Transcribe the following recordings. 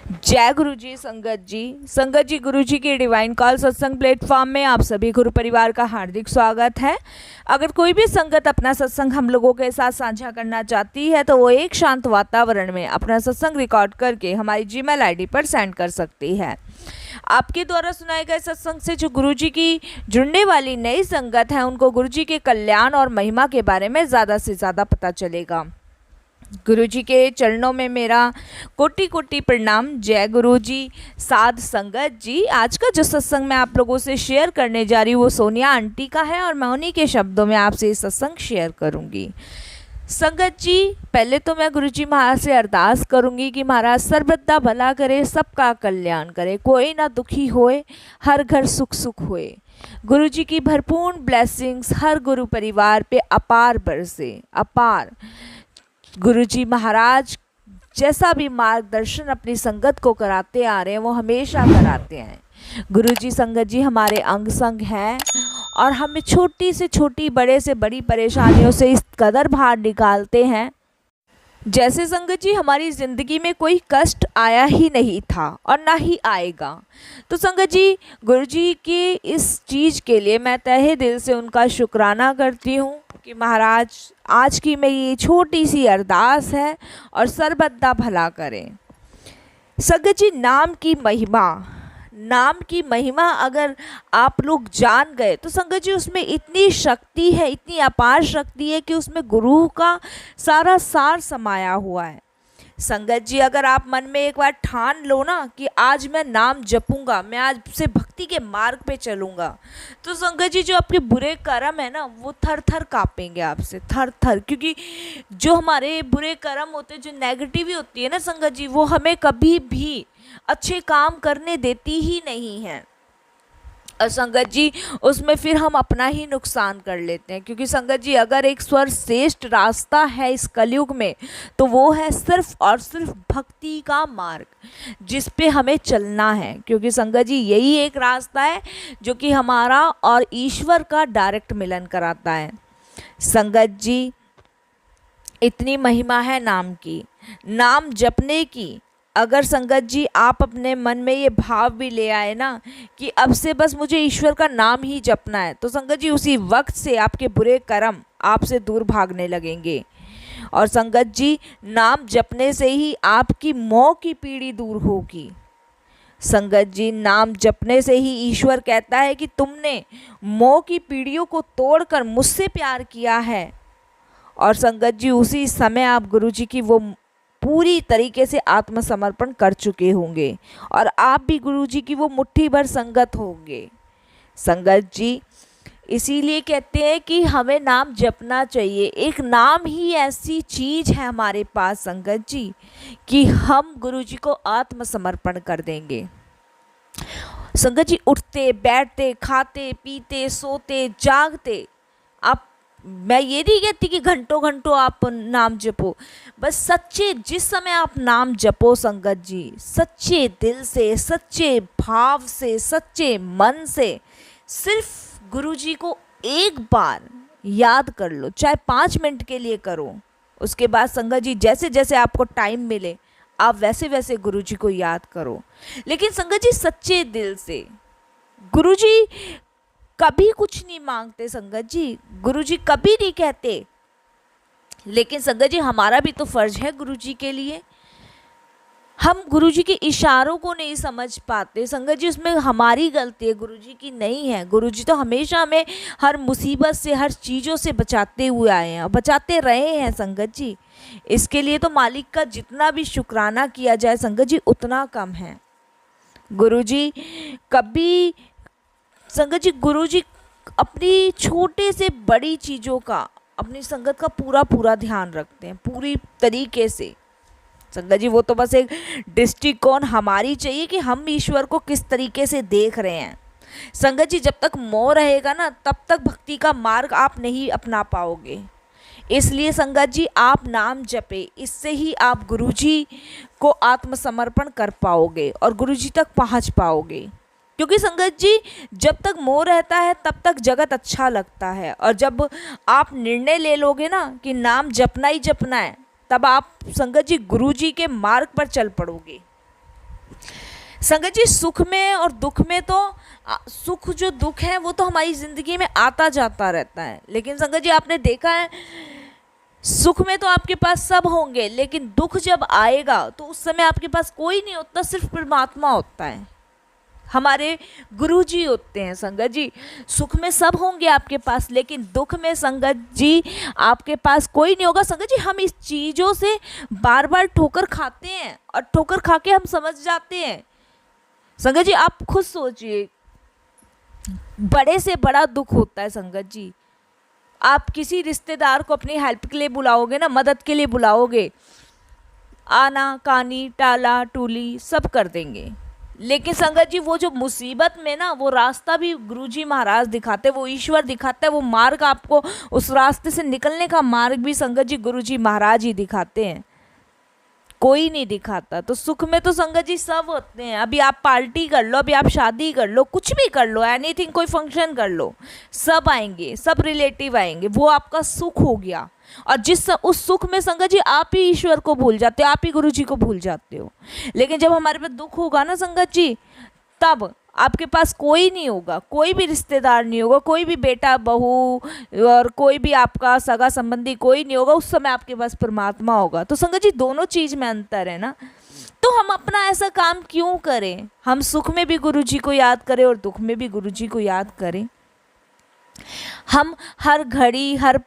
जय गुरु जी। संगत जी गुरु जी के डिवाइन कॉल सत्संग प्लेटफॉर्म में आप सभी गुरु परिवार का हार्दिक स्वागत है। अगर कोई भी संगत अपना सत्संग हम लोगों के साथ साझा करना चाहती है तो वो एक शांत वातावरण में अपना सत्संग रिकॉर्ड करके हमारी जीमेल आईडी पर सेंड कर सकती है। आपके द्वारा सुनाए गए सत्संग से जो गुरु जी की जुड़ने वाली नई संगत है उनको गुरु जी के कल्याण और महिमा के बारे में ज़्यादा से ज़्यादा पता चलेगा। गुरु जी के चरणों में मेरा कोटि कोटि प्रणाम। जय गुरु जी। साध संगत जी, आज का जो सत्संग मैं आप लोगों से शेयर करने जा रही हूँ वो सोनिया आंटी का है और मैं उन्हीं के शब्दों में आपसे ये सत्संग शेयर करूँगी। संगत जी, पहले तो मैं गुरु जी महाराज से अरदास करूँगी कि महाराज सर्वदा भला करे, सबका कल्याण करे, कोई ना दुखी होए, हर घर सुख सुख होए। गुरु जी की भरपूर ब्लेसिंग्स हर गुरु परिवार पे अपार बरसे, अपार। गुरुजी महाराज जैसा भी मार्गदर्शन अपनी संगत को कराते आ रहे हैं वो हमेशा कराते हैं। गुरुजी संगत जी हमारे अंग संग हैं और हमें छोटी से छोटी, बड़े से बड़ी परेशानियों से इस कदर बाहर निकालते हैं जैसे संगत जी हमारी ज़िंदगी में कोई कष्ट आया ही नहीं था और ना ही आएगा। तो संगत जी गुरुजी की इस चीज़ के लिए मैं तहे दिल से उनका शुक्राना करती हूँ कि महाराज आज की मेरी ये छोटी सी अरदास है और सर्वदा भला करें। संगत जी नाम की महिमा अगर आप लोग जान गए तो संगत जी उसमें इतनी शक्ति है, इतनी अपार शक्ति है कि उसमें गुरु का सारा सार समाया हुआ है। संगत जी अगर आप मन में एक बार ठान लो ना कि आज मैं नाम जपूंगा, मैं आज से भक्ति के मार्ग पे चलूंगा, तो संगत जी जो आपके बुरे कर्म है ना वो थर थर कांपेंगे आपसे, थर थर। क्योंकि जो हमारे बुरे कर्म होते हैं, जो नेगेटिव होती है ना संगत जी, वो हमें कभी भी अच्छे काम करने देती ही नहीं है। और संगत जी उसमें फिर हम अपना ही नुकसान कर लेते हैं। क्योंकि संगत जी अगर एक सर्वश्रेष्ठ रास्ता है इस कलयुग में तो वो है सिर्फ और सिर्फ भक्ति का मार्ग जिस पे हमें चलना है। क्योंकि संगत जी यही एक रास्ता है जो कि हमारा और ईश्वर का डायरेक्ट मिलन कराता है। संगत जी इतनी महिमा है नाम की, नाम जपने की। अगर संगत जी आप अपने मन में ये भाव भी ले आए ना कि अब से बस मुझे ईश्वर का नाम ही जपना है, तो संगत जी उसी वक्त से आपके बुरे कर्म आपसे दूर भागने लगेंगे। और संगत जी नाम जपने से ही आपकी मोह की पीढ़ी दूर होगी। संगत जी नाम जपने से ही ईश्वर कहता है कि तुमने मोह की पीढ़ियों को तोड़कर मुझसे प्यार किया है। और संगत जी उसी समय आप गुरु जी की वो पूरी तरीके से आत्मसमर्पण कर चुके होंगे और आप भी गुरु जी की वो मुट्ठी भर संगत होंगे। संगत जी इसीलिए कहते हैं कि हमें नाम जपना चाहिए। एक नाम ही ऐसी चीज़ है हमारे पास संगत जी कि हम गुरु जी को आत्मसमर्पण कर देंगे। संगत जी उठते बैठते, खाते पीते, सोते जागते, आप, मैं ये नहीं कहती कि घंटों घंटों आप नाम जपो, बस सच्चे जिस समय आप नाम जपो संगत जी, सच्चे दिल से, सच्चे भाव से, सच्चे मन से सिर्फ गुरु जी को एक बार याद कर लो, चाहे 5 मिनट के लिए करो। उसके बाद संगत जी जैसे जैसे आपको टाइम मिले आप वैसे वैसे गुरु जी को याद करो, लेकिन संगत जी सच्चे दिल से। गुरु जी कभी कुछ नहीं मांगते संगत जी, गुरुजी कभी नहीं कहते, लेकिन संगत जी हमारा भी तो फर्ज है गुरुजी के लिए। हम गुरुजी के इशारों को नहीं समझ पाते संगत जी, उसमें हमारी गलती है, गुरुजी की नहीं है। गुरुजी तो हमेशा हमें हर मुसीबत से, हर चीज़ों से बचाते हुए आए हैं और बचाते रहे हैं संगत जी। इसके लिए तो मालिक का जितना भी शुक्राना किया जाए संगत जी उतना कम है। गुरुजी कभी संगत जी, गुरु जी अपनी छोटे से बड़ी चीज़ों का, अपनी संगत का पूरा पूरा ध्यान रखते हैं पूरी तरीके से। संगत जी वो तो बस एक दृष्टिकोण हमारी चाहिए कि हम ईश्वर को किस तरीके से देख रहे हैं। संगत जी जब तक मोह रहेगा ना तब तक भक्ति का मार्ग आप नहीं अपना पाओगे। इसलिए संगत जी आप नाम जपे, इससे ही आप गुरु जी को आत्मसमर्पण कर पाओगे और गुरु जी तक पहुँच पाओगे। क्योंकि संगत जी जब तक मोह रहता है तब तक जगत अच्छा लगता है, और जब आप निर्णय ले लोगे ना कि नाम जपना ही जपना है, तब आप संगत जी गुरु जी के मार्ग पर चल पड़ोगे। संगत जी सुख में और दुख में तो सुख जो दुख है वो तो हमारी ज़िंदगी में आता जाता रहता है, लेकिन संगत जी आपने देखा है सुख में तो आपके पास सब होंगे, लेकिन दुख जब आएगा तो उस समय आपके पास कोई नहीं होता, सिर्फ परमात्मा होता है, हमारे गुरु जी होते हैं। संगत जी सुख में सब होंगे आपके पास, लेकिन दुख में संगत जी आपके पास कोई नहीं होगा। संगत जी हम इस चीज़ों से बार बार ठोकर खाते हैं और ठोकर खा के हम समझ जाते हैं। संगत जी आप खुद सोचिए, बड़े से बड़ा दुख होता है संगत जी, आप किसी रिश्तेदार को अपनी हेल्प के लिए बुलाओगे ना, मदद के लिए बुलाओगे, आना कानी टाला टूली सब कर देंगे, लेकिन संगत जी वो जो मुसीबत में ना वो रास्ता भी गुरुजी महाराज दिखाते, वो ईश्वर दिखाता है, वो मार्ग आपको उस रास्ते से निकलने का मार्ग भी संगत जी गुरुजी महाराज ही दिखाते हैं, कोई नहीं दिखाता। तो सुख में तो संगत जी सब होते हैं, अभी आप पार्टी कर लो, अभी आप शादी कर लो, कुछ भी कर लो, एनीथिंग, कोई फंक्शन कर लो, सब आएंगे, सब रिलेटिव आएंगे, वो आपका सुख हो गया। और उस सुख में संगत जी आप ही ईश्वर को भूल जाते हो, आप ही गुरु जी को भूल जाते हो। लेकिन जब हमारे पास दुख होगा ना संगत जी, तब आपके पास कोई नहीं होगा, कोई भी रिश्तेदार नहीं होगा, कोई भी बेटा बहू और कोई भी आपका सगा संबंधी कोई नहीं होगा, उस समय आपके पास परमात्मा होगा। तो संगत जी दोनों चीज़ में अंतर है ना, तो हम अपना ऐसा काम क्यों करें, हम सुख में भी गुरु जी को याद करें और दुख में भी गुरु जी को याद करें। हम हर घड़ी हर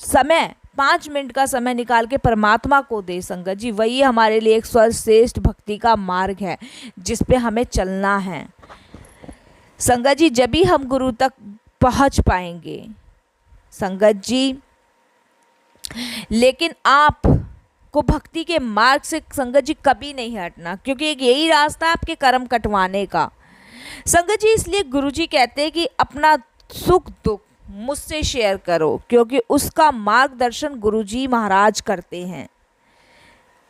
समय 5 मिनट का समय निकाल के परमात्मा को दे संगत जी, वही हमारे लिए एक सर्वश्रेष्ठ भक्ति का मार्ग है जिस पे हमें चलना है संगत जी, जब भी हम गुरु तक पहुंच पाएंगे संगत जी। लेकिन आप को भक्ति के मार्ग से संगत जी कभी नहीं हटना, क्योंकि एक यही रास्ता है आपके कर्म कटवाने का संगत जी। इसलिए गुरु जी कहते हैं कि अपना सुख दुख मुझसे शेयर करो, क्योंकि उसका मार्गदर्शन गुरुजी महाराज करते हैं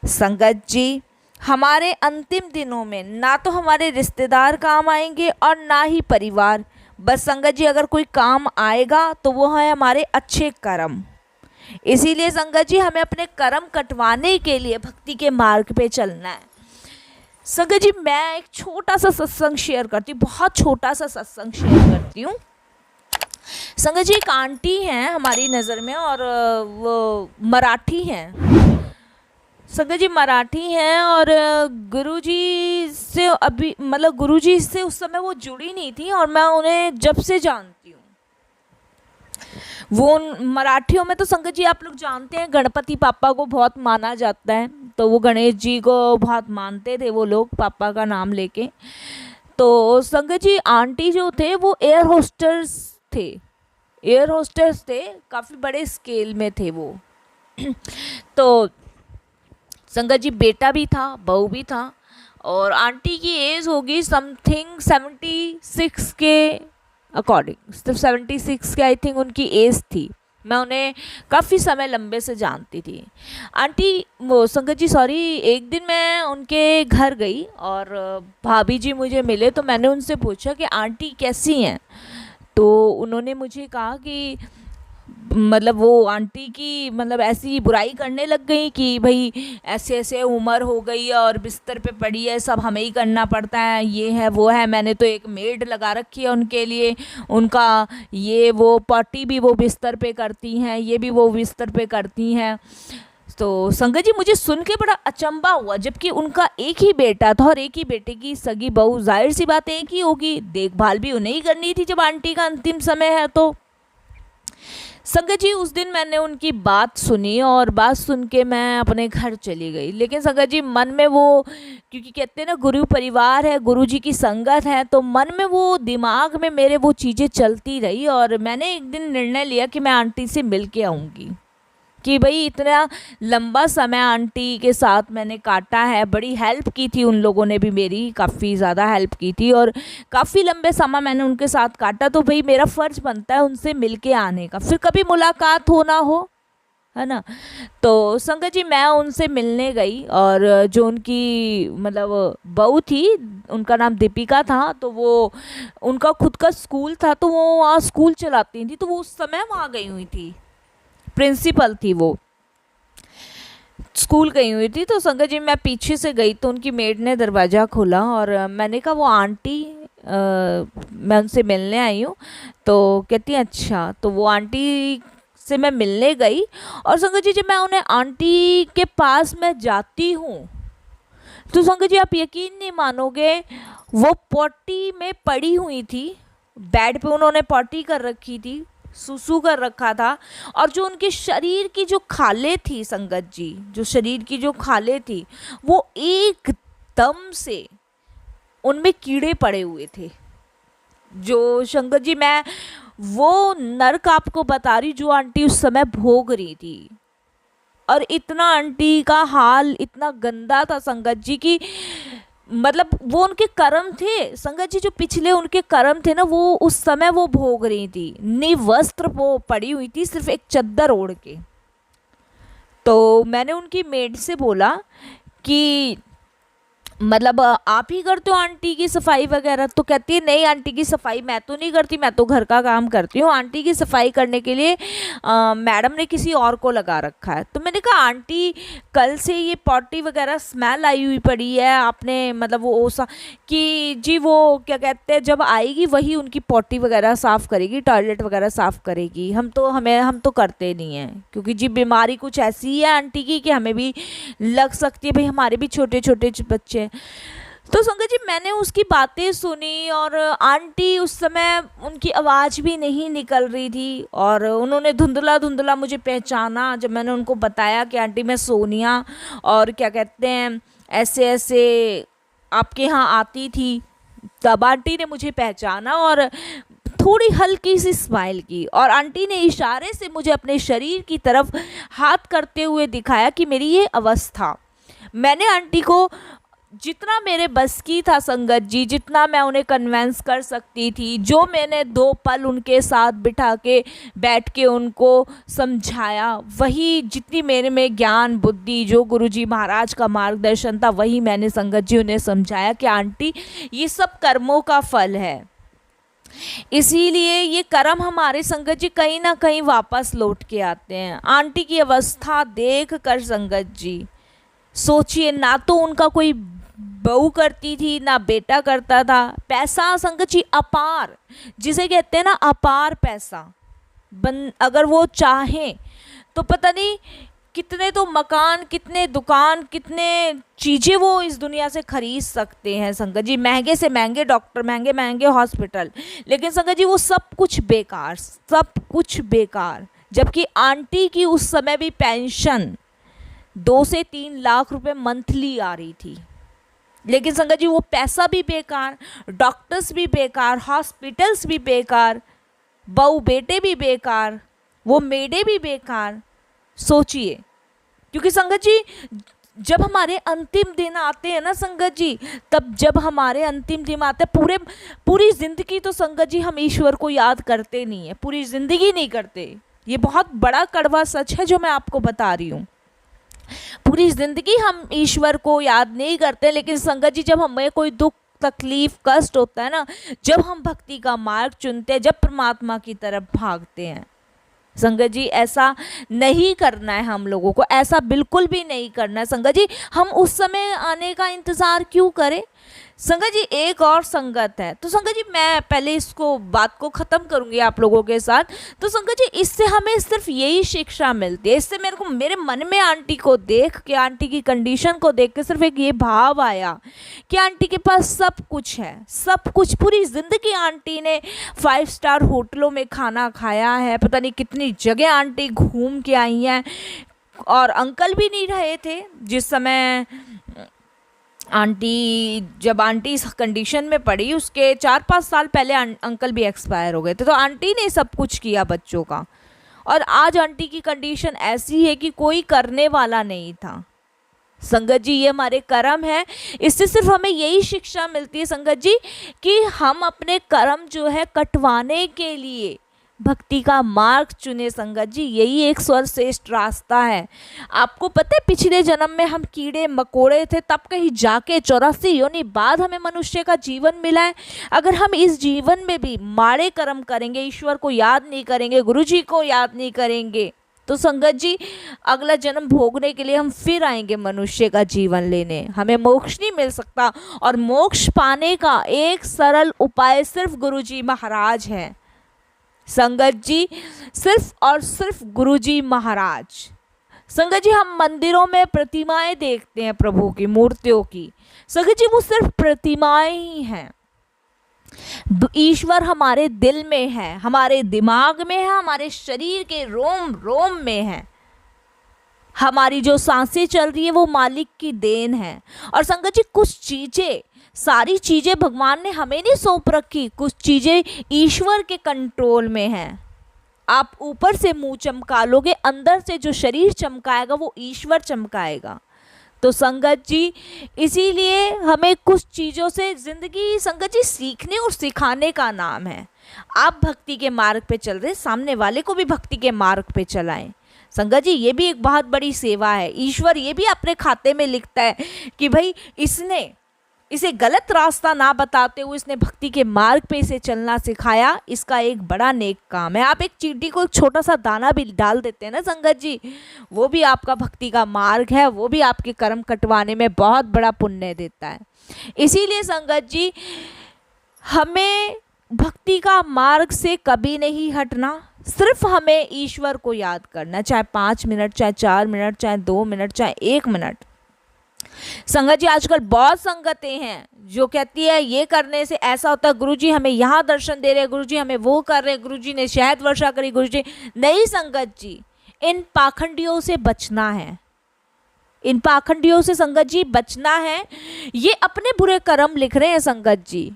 संगत जी। हमारे अंतिम दिनों में ना तो हमारे रिश्तेदार काम आएंगे और ना ही परिवार, बस संगत जी अगर कोई काम आएगा तो वो है हमारे अच्छे कर्म। इसीलिए संगत जी हमें अपने कर्म कटवाने के लिए भक्ति के मार्ग पे चलना है संगत जी। मैं एक छोटा सा सत्संग शेयर करती हूँ, बहुत छोटा सा सत्संग शेयर करती हूँ संगत जी। एक आंटी हैं हमारी नज़र में और वो मराठी हैं संगत जी, मराठी हैं और गुरुजी से अभी मतलब गुरुजी से उस समय वो जुड़ी नहीं थी और मैं उन्हें जब से जानती हूँ। वो मराठियों में तो संगत जी आप लोग जानते हैं गणपति पापा को बहुत माना जाता है, तो वो गणेश जी को बहुत मानते थे वो लोग पापा का नाम लेके। तो संगत जी आंटी जो थे वो एयर होस्टेस थे, काफ़ी बड़े स्केल में थे वो। तो संगत जी बेटा भी था बहू भी था और आंटी की एज होगी समथिंग 76 के अकॉर्डिंग, 76 के आई थिंक उनकी एज थी। मैं उन्हें काफ़ी समय लंबे से जानती थी आंटी वो संगत जी सॉरी। एक दिन मैं उनके घर गई और भाभी जी मुझे मिले, तो मैंने उनसे पूछा कि आंटी कैसी हैं, तो उन्होंने मुझे कहा कि मतलब वो आंटी की मतलब ऐसी बुराई करने लग गई कि भाई ऐसे ऐसे उम्र हो गई और बिस्तर पे पड़ी है, सब हमें ही करना पड़ता है, ये है वो है, मैंने तो एक मेड लगा रखी है उनके लिए, उनका ये वो पॉटी भी वो बिस्तर पे करती हैं, ये भी वो बिस्तर पे करती हैं। तो संगत जी मुझे सुन के बड़ा अचंभा हुआ, जबकि उनका एक ही बेटा था और एक ही बेटे की सगी बहू, जाहिर सी बात एक ही होगी, देखभाल भी उन्हें ही करनी थी जब आंटी का अंतिम समय है। तो संगत जी उस दिन मैंने उनकी बात सुनी और बात सुन के मैं अपने घर चली गई, लेकिन संगत जी मन में वो, क्योंकि कहते हैं ना गुरु परिवार है, गुरु जी की संगत है, तो मन में वो दिमाग में मेरे वो चीज़ें चलती रही और मैंने एक दिन निर्णय लिया कि मैं आंटी से मिल के आऊँगी, कि भाई इतना लंबा समय आंटी के साथ मैंने काटा है, बड़ी हेल्प की थी उन लोगों ने भी, मेरी काफ़ी ज़्यादा हेल्प की थी और काफ़ी लंबे समय मैंने उनके साथ काटा, तो भाई मेरा फ़र्ज़ बनता है उनसे मिल के आने का, फिर कभी मुलाकात हो ना हो, है ना। तो संगत जी मैं उनसे मिलने गई और जो उनकी मतलब बहू थी उनका नाम दीपिका था, तो वो उनका खुद का स्कूल था, तो वो वहाँ स्कूल चलाती थी, तो वो उस समय वहाँ गई हुई थी, प्रिंसिपल थी वो। स्कूल गई हुई थी, तो संगत जी मैं पीछे से गई तो उनकी मेड ने दरवाज़ा खोला और मैंने कहा वो आंटी, मैं उनसे मिलने आई हूँ। तो कहती हैं अच्छा। तो वो आंटी से मैं मिलने गई और संगत जी जब मैं उन्हें आंटी के पास मैं जाती हूँ तो संगत जी आप यकीन नहीं मानोगे, वो पॉटी में पड़ी हुई थी, बेड पे उन्होंने पॉटी कर रखी थी, सुसु कर रखा था, और जो उनके शरीर की जो खालें थी संगत जी, जो शरीर की जो खालें थी वो एकदम से उनमें कीड़े पड़े हुए थे। जो संगत जी मैं वो नर्क आपको बता रही जो आंटी उस समय भोग रही थी, और इतना आंटी का हाल इतना गंदा था संगत जी की, मतलब वो उनके कर्म थे संगत जी, जो पिछले उनके कर्म थे ना, वो उस समय वो भोग रही थी। निवस्त्र वो पड़ी हुई थी, सिर्फ एक चद्दर ओढ़ के। तो मैंने उनकी मेड से बोला कि मतलब आप ही करते हो आंटी की सफाई वगैरह? तो कहती है नहीं आंटी की सफाई मैं तो नहीं करती, मैं तो घर का काम करती हूँ, आंटी की सफाई करने के लिए मैडम ने किसी और को लगा रखा है। तो मैंने कहा आंटी कल से ये पॉटी वगैरह स्मेल आई हुई पड़ी है, आपने मतलब वो ओसा कि जी वो क्या कहते हैं जब आएगी वही उनकी पॉटी वगैरह साफ़ करेगी, टॉयलेट वगैरह साफ़ करेगी, हम तो करते नहीं हैं, क्योंकि जी बीमारी कुछ ऐसी है आंटी की कि हमें भी लग सकती है, भाई हमारे भी छोटे छोटे बच्चे। तो संगत जी मैंने उसकी बातें सुनी और आंटी उस समय उनकी आवाज़ भी नहीं निकल रही थी और उन्होंने धुंधला धुंधला मुझे पहचाना जब मैंने उनको बताया कि आंटी मैं सोनिया और क्या कहते हैं ऐसे ऐसे आपके यहाँ आती थी। तब आंटी ने मुझे पहचाना और थोड़ी हल्की सी स्माइल की और आंटी ने इशारे से मुझे अपने शरीर की तरफ हाथ करते हुए दिखाया कि मेरी ये अवस्था। मैंने आंटी को जितना मेरे बस की था संगत जी, जितना मैं उन्हें कन्वेंस कर सकती थी, जो मैंने 2 पल उनके साथ बिठा के बैठ के उनको समझाया, वही जितनी मेरे में ज्ञान बुद्धि जो गुरुजी महाराज का मार्गदर्शन था वही मैंने संगत जी उन्हें समझाया कि आंटी ये सब कर्मों का फल है, इसीलिए ये कर्म हमारे संगत जी कहीं ना कहीं वापस लौट के आते हैं। आंटी की अवस्था देख कर संगत जी सोचिए, ना तो उनका कोई बहू करती थी ना बेटा करता था, पैसा संगत जी अपार, जिसे कहते हैं ना अपार पैसा, अगर वो चाहें तो पता नहीं कितने तो मकान, कितने दुकान, कितने चीज़ें वो इस दुनिया से खरीद सकते हैं संगत जी, महंगे से महंगे डॉक्टर, महंगे महंगे हॉस्पिटल, लेकिन संगत जी वो सब कुछ बेकार, सब कुछ बेकार। जबकि आंटी की उस समय भी पेंशन 2 से 3 लाख रुपए मंथली आ रही थी, लेकिन संगत जी वो पैसा भी बेकार, डॉक्टर्स भी बेकार, हॉस्पिटल्स भी बेकार, बहू बेटे भी बेकार, वो मेडे भी बेकार। सोचिए, क्योंकि संगत जी जब हमारे अंतिम दिन आते हैं ना संगत जी, तब जब हमारे अंतिम दिन आते हैं पूरी ज़िंदगी तो संगत जी हम ईश्वर को याद करते नहीं है, पूरी ज़िंदगी नहीं करते। ये बहुत बड़ा कड़वा सच है जो मैं आपको बता रही हूँ, पूरी ज़िंदगी हम ईश्वर को याद नहीं करते, लेकिन संगत जी जब हमें कोई दुख तकलीफ कष्ट होता है ना, जब हम भक्ति का मार्ग चुनते हैं, जब परमात्मा की तरफ भागते हैं, संगत जी ऐसा नहीं करना है हम लोगों को, ऐसा बिल्कुल भी नहीं करना है संगत जी। हम उस समय आने का इंतज़ार क्यों करें संगत जी? एक और संगत है, तो संगत जी मैं पहले इसको बात को ख़त्म करूंगी आप लोगों के साथ। तो संगत जी इससे हमें सिर्फ यही शिक्षा मिलती है, इससे मेरे मन में आंटी को देख के, आंटी की कंडीशन को देख के सिर्फ एक ये भाव आया कि आंटी के पास सब कुछ है, सब कुछ, पूरी ज़िंदगी आंटी ने 5 स्टार होटलों में खाना खाया है, पता नहीं कितनी जगह आंटी घूम के आई हैं, और अंकल भी नहीं रहे थे जिस समय जब आंटी इस कंडीशन में पड़ी, उसके 4-5 साल पहले अंकल भी एक्सपायर हो गए थे। तो आंटी ने सब कुछ किया बच्चों का, और आज आंटी की कंडीशन ऐसी है कि कोई करने वाला नहीं था। संगत जी ये हमारे कर्म है, इससे सिर्फ हमें यही शिक्षा मिलती है संगत जी कि हम अपने कर्म जो है कटवाने के लिए भक्ति का मार्ग चुने संगत जी, यही एक सर्वश्रेष्ठ रास्ता है। आपको पता है पिछले जन्म में हम कीड़े मकोड़े थे, तब कहीं जाके 84 योनि बाद हमें मनुष्य का जीवन मिला है। अगर हम इस जीवन में भी माड़े कर्म करेंगे, ईश्वर को याद नहीं करेंगे, गुरु जी को याद नहीं करेंगे, तो संगत जी अगला जन्म भोगने के लिए हम फिर आएंगे मनुष्य का जीवन लेने, हमें मोक्ष नहीं मिल सकता। और मोक्ष पाने का एक सरल उपाय सिर्फ गुरुजी महाराज है संगत जी, सिर्फ और सिर्फ गुरुजी महाराज। संगत जी हम मंदिरों में प्रतिमाएं देखते हैं प्रभु की मूर्तियों की, संगत जी वो सिर्फ प्रतिमाएं ही हैं। ईश्वर हमारे दिल में है, हमारे दिमाग में है, हमारे शरीर के रोम रोम में है। हमारी जो सांसें चल रही है वो मालिक की देन है। और संगत जी कुछ चीज़ें, सारी चीज़ें भगवान ने हमें नहीं सौंप रखी, कुछ चीज़ें ईश्वर के कंट्रोल में हैं। आप ऊपर से मुंह चमका लोगे, अंदर से जो शरीर चमकाएगा वो ईश्वर चमकाएगा। तो संगत जी इसीलिए हमें कुछ चीज़ों से ज़िंदगी संगत जी सीखने और सिखाने का नाम है। आप भक्ति के मार्ग पे चल रहे, सामने वाले को भी भक्ति के मार्ग पे चलाएं। संगत जी ये भी एक बहुत बड़ी सेवा है। ईश्वर ये भी अपने खाते में लिखता है कि भाई इसे गलत रास्ता ना बताते हुए इसने भक्ति के मार्ग पे इसे चलना सिखाया, इसका एक बड़ा नेक काम है। आप एक चींटी को एक छोटा सा दाना भी डाल देते हैं ना संगत जी, वो भी आपका भक्ति का मार्ग है, वो भी आपके कर्म कटवाने में बहुत बड़ा पुण्य देता है। इसीलिए संगत जी हमें भक्ति का मार्ग से कभी नहीं हटना, सिर्फ हमें ईश्वर को याद करना, चाहे 5 मिनट, चाहे 4 मिनट, चाहे 2 मिनट, चाहे 1 मिनट। संगत जी आजकल बहुत संगतें हैं जो कहती है ये करने से ऐसा होता है, गुरुजी हमें यहाँ दर्शन दे रहे हैं, गुरुजी हमें वो कर रहे हैं, गुरुजी ने शहद वर्षा करी, गुरुजी नहीं। संगत जी इन पाखंडियों से बचना है, इन पाखंडियों से संगत जी बचना है। ये अपने बुरे कर्म लिख रहे हैं संगत जी,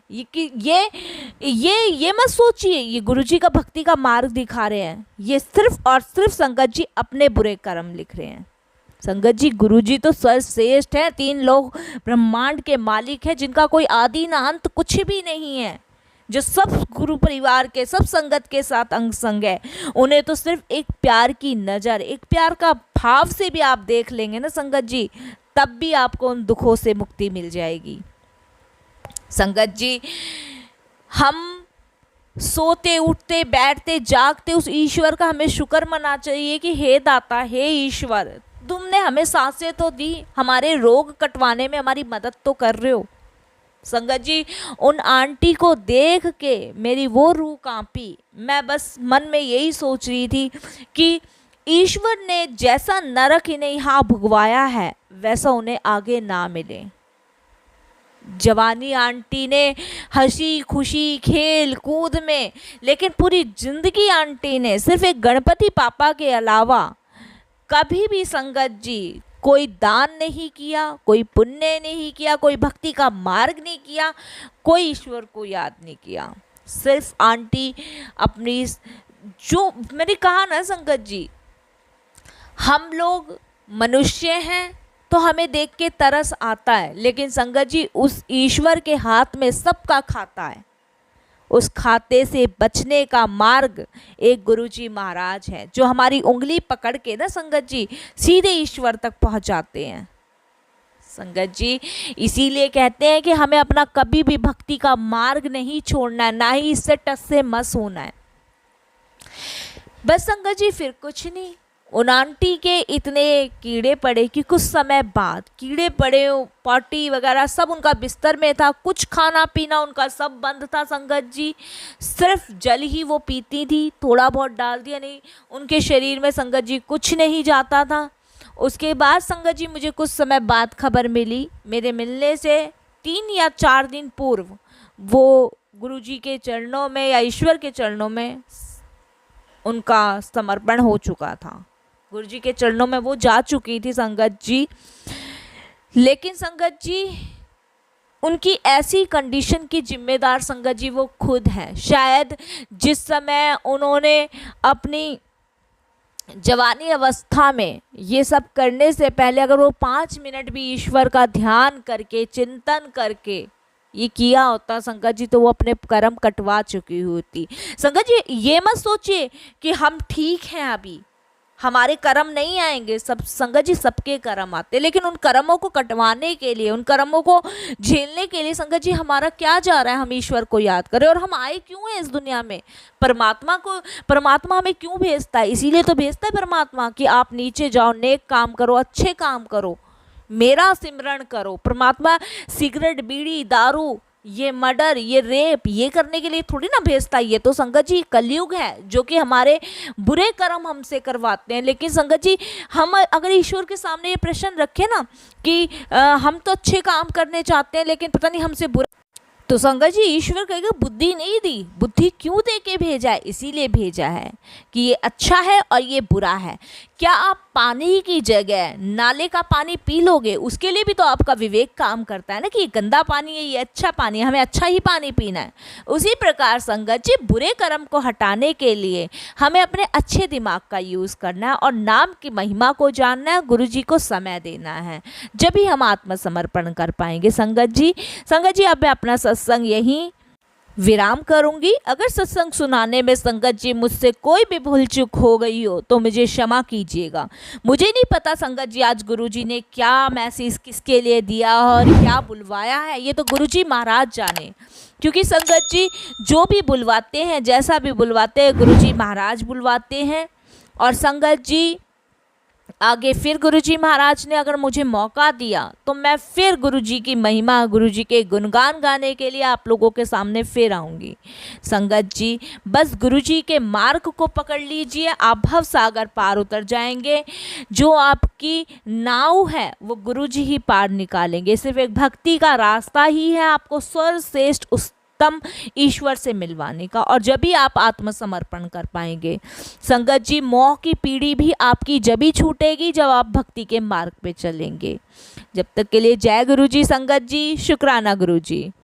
ये मत सोचिए ये गुरुजी का भक्ति का मार्ग दिखा रहे हैं, ये सिर्फ और सिर्फ संगत जी अपने बुरे कर्म लिख रहे हैं। संगत जी गुरुजी तो सर्वश्रेष्ठ है, 3 लोग ब्रह्मांड के मालिक है, जिनका कोई आदि ना अंत कुछ भी नहीं है, जो सब गुरु परिवार के सब संगत के साथ अंग संग है। उन्हें तो सिर्फ एक प्यार की नज़र, एक प्यार का भाव से भी आप देख लेंगे ना संगत जी, तब भी आपको उन दुखों से मुक्ति मिल जाएगी। संगत जी हम सोते उठते बैठते जागते उस ईश्वर का हमें शुक्र मनाना चाहिए कि हे दाता, हे ईश्वर, तुमने हमें सांसें तो दी, हमारे रोग कटवाने में हमारी मदद तो कर रहे हो। संगत जी उन आंटी को देख के मेरी वो रूह कांपी, मैं बस मन में यही सोच रही थी कि ईश्वर ने जैसा नरक इन्हें यहाँ भुगवाया है वैसा उन्हें आगे ना मिले। जवानी आंटी ने हंसी खुशी खेल कूद में, लेकिन पूरी जिंदगी आंटी ने सिर्फ एक गणपति पापा के अलावा कभी भी संगत जी कोई दान नहीं किया, कोई पुण्य नहीं किया, कोई भक्ति का मार्ग नहीं किया, कोई ईश्वर को याद नहीं किया। सिर्फ आंटी अपनी, जो मैंने कहा ना संगत जी, हम लोग मनुष्य हैं तो हमें देख के तरस आता है, लेकिन संगत जी उस ईश्वर के हाथ में सबका खाता है। उस खाते से बचने का मार्ग एक गुरुजी महाराज है, जो हमारी उंगली पकड़ के ना संगत जी सीधे ईश्वर तक पहुंचाते हैं। संगत जी इसीलिए कहते हैं कि हमें अपना कभी भी भक्ति का मार्ग नहीं छोड़ना है, ना ही इससे टस से मस होना है। बस संगत जी फिर कुछ नहीं, उन आंटी के इतने कीड़े पड़े कि कुछ समय बाद कीड़े पड़े, पॉटी वगैरह सब उनका बिस्तर में था, कुछ खाना पीना उनका सब बंद था संगत जी, सिर्फ जल ही वो पीती थी, थोड़ा बहुत डाल दिया, नहीं उनके शरीर में संगत जी कुछ नहीं जाता था। उसके बाद संगत जी मुझे कुछ समय बाद खबर मिली, मेरे मिलने से 3 या 4 दिन पूर्व वो गुरुजी के चरणों में या ईश्वर के चरणों में उनका समर्पण हो चुका था, गुरुजी के चरणों में वो जा चुकी थी संगत जी। लेकिन संगत जी उनकी ऐसी कंडीशन की जिम्मेदार संगत जी वो खुद हैं। शायद जिस समय उन्होंने अपनी जवानी अवस्था में ये सब करने से पहले अगर वो 5 मिनट भी ईश्वर का ध्यान करके चिंतन करके ये किया होता संगत जी, तो वो अपने कर्म कटवा चुकी होती। संगत जी ये मत सोचिए कि हम ठीक हैं, अभी हमारे कर्म नहीं आएंगे, सब संगत जी सबके कर्म आते हैं, लेकिन उन कर्मों को कटवाने के लिए, उन कर्मों को झेलने के लिए संगत जी हमारा क्या जा रहा है, हम ईश्वर को याद करें। और हम आए क्यों हैं इस दुनिया में, परमात्मा हमें क्यों भेजता है, इसीलिए तो भेजता है परमात्मा कि आप नीचे जाओ, नेक काम करो, अच्छे काम करो, मेरा सिमरण करो। परमात्मा सिगरेट, बीड़ी, दारू, ये मर्डर, ये रेप, ये करने के लिए थोड़ी ना भेजता है। ये तो संगत जी कलयुग है जो कि हमारे बुरे कर्म हमसे करवाते हैं। लेकिन संगत जी हम अगर ईश्वर के सामने ये प्रश्न रखें ना कि हम तो अच्छे काम करने चाहते हैं लेकिन पता नहीं हमसे बुरा, तो संगत जी ईश्वर कहेगा बुद्धि नहीं दी, बुद्धि क्यों दे के भेजा है, इसीलिए भेजा है कि ये अच्छा है और ये बुरा है। क्या आप पानी की जगह नाले का पानी पी लोगे, उसके लिए भी तो आपका विवेक काम करता है ना कि ये गंदा पानी है, ये अच्छा पानी है, हमें अच्छा ही पानी पीना है। उसी प्रकार संगत जी बुरे कर्म को हटाने के लिए हमें अपने अच्छे दिमाग का यूज़ करना है और नाम की महिमा को जानना है, गुरु जी को समय देना है, जब भी हम आत्मसमर्पण कर पाएंगे। संगत जी अब मैं अपना सत्संग यहीं विराम करूंगी। अगर सत्संग सुनाने में संगत जी मुझसे कोई भी भूल चूक हो गई हो तो मुझे क्षमा कीजिएगा। मुझे नहीं पता संगत जी आज गुरुजी ने क्या मैसेज किसके लिए दिया और क्या बुलवाया है, ये तो गुरुजी महाराज जाने, क्योंकि संगत जी जो भी बुलवाते हैं, जैसा भी बुलवाते हैं, गुरुजी महाराज बुलवाते हैं। और संगत जी आगे फिर गुरुजी महाराज ने अगर मुझे मौका दिया तो मैं फिर गुरुजी की महिमा, गुरुजी के गुणगान गाने के लिए आप लोगों के सामने फिर आऊँगी। संगत जी बस गुरुजी के मार्ग को पकड़ लीजिए, आप भव सागर पार उतर जाएंगे। जो आपकी नाव है वो गुरुजी ही पार निकालेंगे। सिर्फ एक भक्ति का रास्ता ही है आपको सर्वश्रेष्ठ उत्तम ईश्वर से मिलवाने का, और जब भी आप आत्मसमर्पण कर पाएंगे। संगत जी मोह की पीढ़ी भी आपकी जब ही छूटेगी जब आप भक्ति के मार्ग पे चलेंगे। जब तक के लिए जय गुरु जी। संगत जी शुक्राना गुरु जी।